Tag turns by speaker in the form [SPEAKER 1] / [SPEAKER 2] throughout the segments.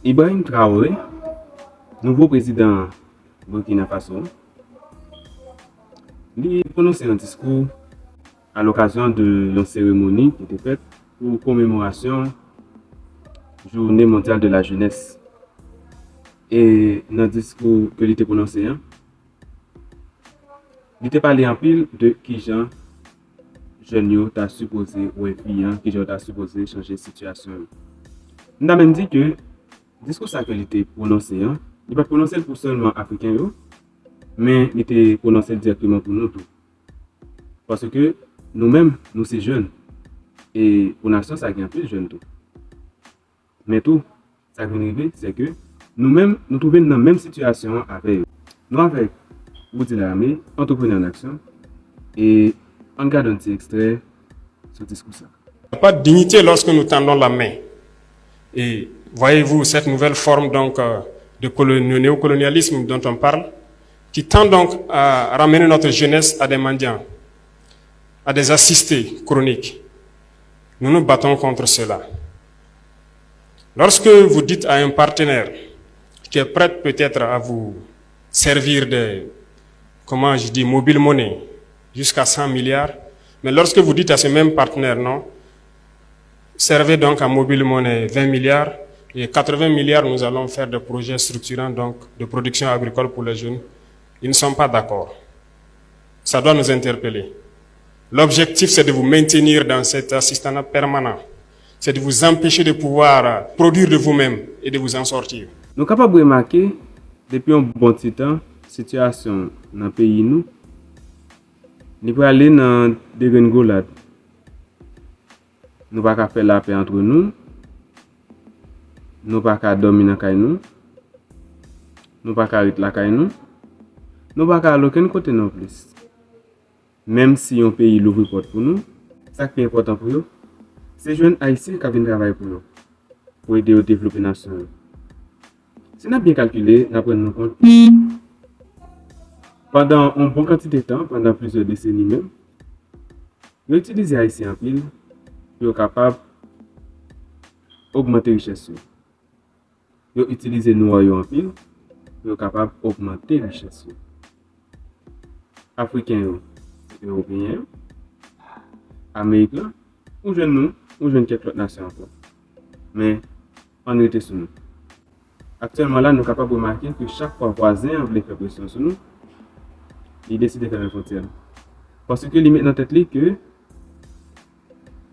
[SPEAKER 1] Ibrahim Traoré, nouveau président Burkina Faso, il a prononcé un discours à l'occasion de la cérémonie qui était faite pour commémoration Journée mondiale de la jeunesse. Et dans le discours que il a prononcé, il a parlé en pile de qui Jean jeunes t'a supposé ou qui Jean t'a supposé changer de situation. Il a même dit que le discours ça que il a prononcé, il pas prononcé pour seulement africains, mais il était prononcé directement pour nous tous. Parce que nous-mêmes, nous sommes jeunes. Et pour la nation, ça gagne plus jeunes tout. Mais tout, ça qui arrive, c'est que nous-mêmes, nous trouvons dans la même situation avec eux. Nous, avec Boudi Laramé, entrepreneur en action, et on garde un petit extrait sur ce discours.
[SPEAKER 2] Il n'y a pas de dignité lorsque nous tendons la main. Et voyez-vous cette nouvelle forme donc, de néocolonialisme dont on parle, qui tend donc à ramener notre jeunesse à des mendiants, à des assistés chroniques. Nous nous battons contre cela. Lorsque vous dites à un partenaire qui est prêt peut-être à vous servir de, mobile money jusqu'à 100 milliards, mais lorsque vous dites à ce même partenaire, non, servez donc à mobile money 20 milliards et 80 milliards, nous allons faire des projets structurants donc de production agricole pour les jeunes, ils ne sont pas d'accord. Ça doit nous interpeller. L'objectif, c'est de vous maintenir dans cet assistanat permanent. C'est de vous empêcher de pouvoir produire de vous-même et de vous en sortir.
[SPEAKER 1] Nous sommes capables de remarquer, depuis un bon petit temps, la situation dans le pays, nous pouvons aller dans des dégringolades. Nous ne pouvons pas faire la paix entre nous. Nous ne pouvons pas dormir dans la caille. Nous ne pouvons pas arrêter la caille. Nous ne pouvons pas aller aucun côté non plus. Même si un pays l'ouvre porte pour nous, ça qui est important pour eux, c'est les jeunes haïtiens qui viennent travailler pour nous, pour aider au développement national. Si nous avons bien calculé, nous prenons compte. Pendant une bonne quantité de temps, pendant plusieurs décennies même, nous utilisons les haïtiens en pile pour être capables d'augmenter la richesse. Nous utilisons nous en pile pour être capables d'augmenter la richesse. Africains, Européens, Américains, ou jeunes nous, ou jeunes quelques nations encore. Mais on était sur nous. Actuellement là, nous sommes capables de remarquer que chaque fois voisin veut faire pression sur nous, il décide de faire une frontière. Parce que il met dans la tête que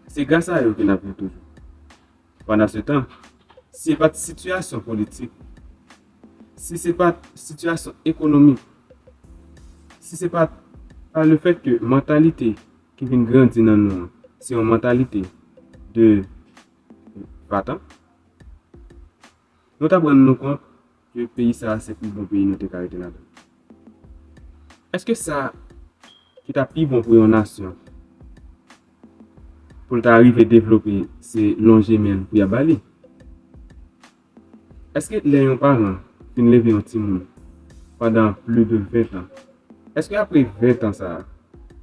[SPEAKER 1] c'est grâce à eux qu'il a vu toujours. Pendant ce temps, si ce n'est pas de situation politique, si ce n'est pas de situation économique, si ce n'est pas le fait que la mentalité qui vient grandir dans nous, c'est une mentalité de battant, nous avons rendu compte que le pays, c'est le plus bon pays nous avons arrêté là-dedans. Est-ce que ça qui est plus bon pour une nation, pour arriver à développer, c'est longément pour y aller? Est-ce que les parents qui ont levé un petit monde pendant plus de 20 ans, est-ce qu'après 20 ans, ça,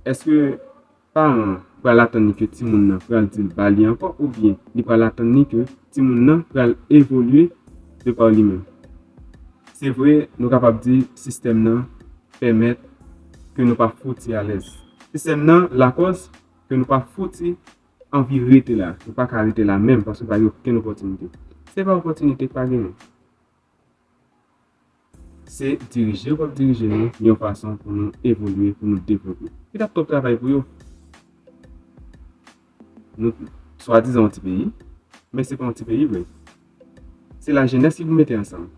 [SPEAKER 1] est-ce que les parents peuvent attendre que le petit monde puisse balayer encore ou bien ils peuvent attendre que le petit monde puisse évoluer de par lui-même? C'est vrai, nous sommes capables de dire que le système permet que nous ne pas foutre à l'aise. Le système la cause que nous ne pas foutre en vérité là. Nous ne pas arrêter là même parce que nous n'avons aucune opportunité. Ce n'est pas une opportunité pas gagner. C'est diriger ou diriger nous d'une façon pour nous évoluer, pour nous développer. Il y a tout travail pour nous. Nous, soi-disant un petit pays, mais ce n'est pas un petit pays, vrai. C'est la jeunesse qui vous mettez ensemble.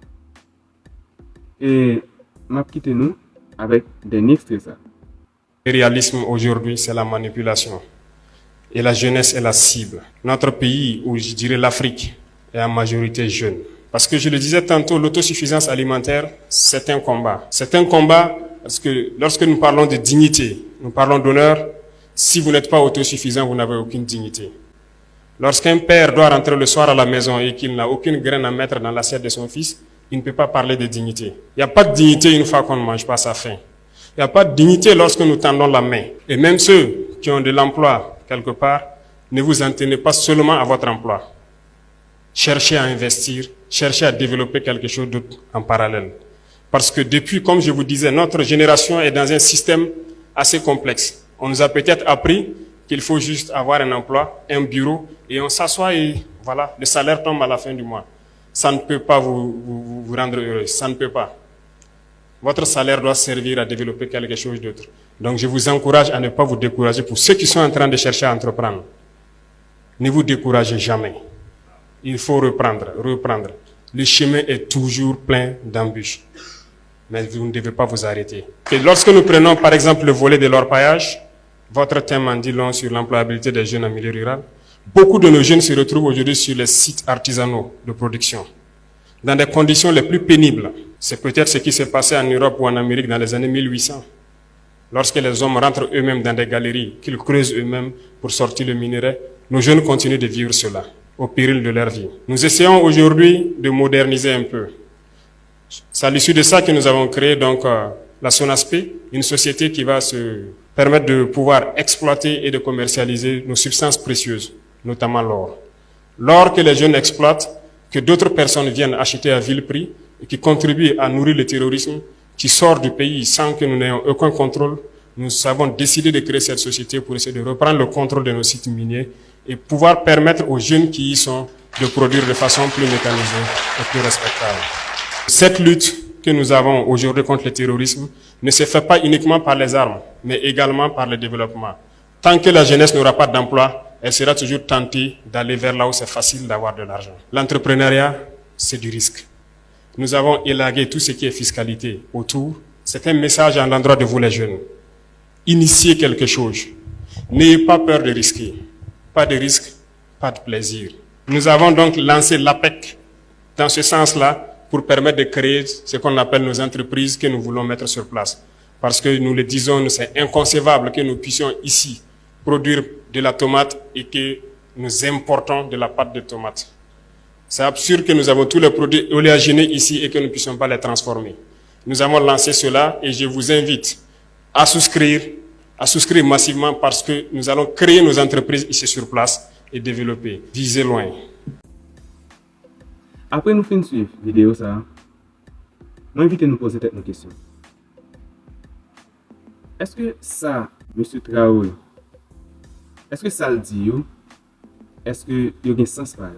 [SPEAKER 1] Et m'a quitté nous avec des extraits ça.
[SPEAKER 2] Le réalisme aujourd'hui, c'est la manipulation. Et la jeunesse est la cible. Notre pays, ou je dirais l'Afrique, est en majorité jeune. Parce que je le disais tantôt, l'autosuffisance alimentaire, c'est un combat. C'est un combat parce que lorsque nous parlons de dignité, nous parlons d'honneur. Si vous n'êtes pas autosuffisant, vous n'avez aucune dignité. Lorsqu'un père doit rentrer le soir à la maison et qu'il n'a aucune graine à mettre dans l'assiette de son fils, il ne peut pas parler de dignité. Il n'y a pas de dignité une fois qu'on ne mange pas sa faim. Il n'y a pas de dignité lorsque nous tendons la main. Et même ceux qui ont de l'emploi quelque part, ne vous en tenez pas seulement à votre emploi. chercher à investir, chercher à développer quelque chose d'autre en parallèle. Parce que depuis, comme je vous disais, notre génération est dans un système assez complexe. On nous a peut-être appris qu'il faut juste avoir un emploi, un bureau, et on s'assoit et voilà, le salaire tombe à la fin du mois. Ça ne peut pas vous rendre heureux, ça ne peut pas. Votre salaire doit servir à développer quelque chose d'autre. Donc je vous encourage à ne pas vous décourager pour ceux qui sont en train de chercher à entreprendre. Ne vous découragez jamais. Il faut reprendre. Le chemin est toujours plein d'embûches. Mais vous ne devez pas vous arrêter. Et lorsque nous prenons par exemple le volet de l'orpaillage, votre thème en dit long sur l'employabilité des jeunes en milieu rural. Beaucoup de nos jeunes se retrouvent aujourd'hui sur les sites artisanaux de production, dans des conditions les plus pénibles. C'est peut-être ce qui s'est passé en Europe ou en Amérique dans les années 1800. Lorsque les hommes rentrent eux-mêmes dans des galeries, qu'ils creusent eux-mêmes pour sortir le minerai, nos jeunes continuent de vivre cela, au péril de leur vie. Nous essayons aujourd'hui de moderniser un peu. C'est à l'issue de ça que nous avons créé donc la Sonaspe, une société qui va se permettre de pouvoir exploiter et de commercialiser nos substances précieuses, notamment l'or. L'or que les jeunes exploitent, que d'autres personnes viennent acheter à vil prix et qui contribue à nourrir le terrorisme, qui sort du pays sans que nous n'ayons aucun contrôle. Nous avons décidé de créer cette société pour essayer de reprendre le contrôle de nos sites miniers et pouvoir permettre aux jeunes qui y sont de produire de façon plus mécanisée et plus respectable. Cette lutte que nous avons aujourd'hui contre le terrorisme ne se fait pas uniquement par les armes, mais également par le développement. Tant que la jeunesse n'aura pas d'emploi, elle sera toujours tentée d'aller vers là où c'est facile d'avoir de l'argent. L'entrepreneuriat, c'est du risque. Nous avons élagué tout ce qui est fiscalité autour. C'est un message à l'endroit de vous les jeunes. Initiez quelque chose. N'ayez pas peur de risquer. Pas de risque, pas de plaisir. Nous avons donc lancé l'APEC dans ce sens-là pour permettre de créer ce qu'on appelle nos entreprises que nous voulons mettre sur place. Parce que nous le disons, c'est inconcevable que nous puissions ici produire de la tomate et que nous importons de la pâte de tomate. C'est absurde que nous avons tous les produits oléagineux ici et que nous ne puissions pas les transformer. Nous avons lancé cela et je vous invite à souscrire massivement parce que nous allons créer nos entreprises ici sur place et développer. Visez loin.
[SPEAKER 1] Après nous finissons suivre la vidéo, moi invite nous poser une question. Est-ce que ça, M. Traoré, est-ce que ça le dit, est-ce que il y a un sens par là?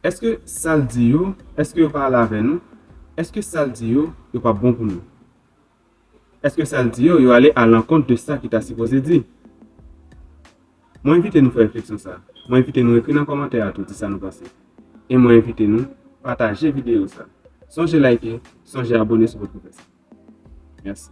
[SPEAKER 1] Est-ce que ça le dit, est-ce que vous parlez avec nous? Est-ce que ça le dit, n'est pas bon pour nous? Est-ce que ça le dit, vous allez à l'encontre de ça qui t'a supposé dire? Moi invite nous faire réflexion ça. Moi invite nous écrire dans les commentaires à tout ça nous passe. Et moi invite nous partager la vidéo ça. Songez liker, songez abonner sur votre professeur. Merci.